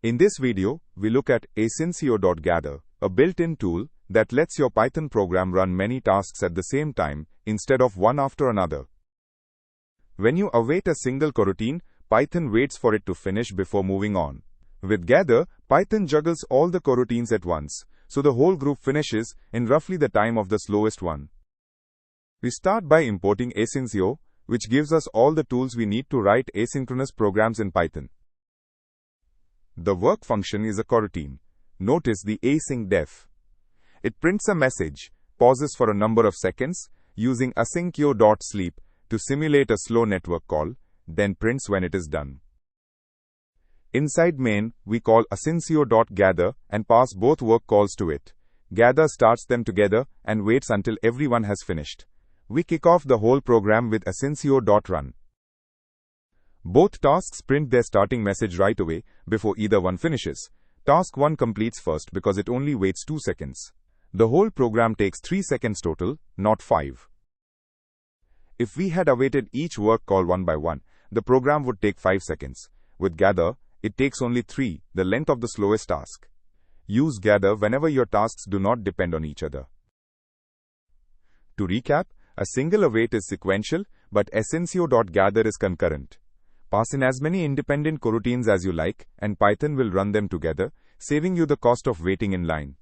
In this video, we look at asyncio.gather, a built-in tool that lets your Python program run many tasks at the same time instead of one after another. When you await a single coroutine, Python waits for it to finish before moving on. With gather, Python juggles all the coroutines at once, so the whole group finishes in roughly the time of the slowest one. We start by importing asyncio, which gives us all the tools we need to write asynchronous programs in Python. The work function is a coroutine. Notice the async def. It prints a message, pauses for a number of seconds, using asyncio.sleep to simulate a slow network call, then prints when it is done. Inside main, we call asyncio.gather and pass both work calls to it. Gather starts them together and waits until everyone has finished. We kick off the whole program with asyncio.run. Both tasks print their starting message right away before either one finishes. Task 1 completes first because it only waits 2 seconds. The whole program takes 3 seconds total, not 5. If we had awaited each work call one by one, the program would take 5 seconds. With gather, it takes only 3, the length of the slowest task. Use gather whenever your tasks do not depend on each other. To recap, a single await is sequential, but asyncio.gather is concurrent. Pass in as many independent coroutines as you like, and Python will run them together, saving you the cost of waiting in line.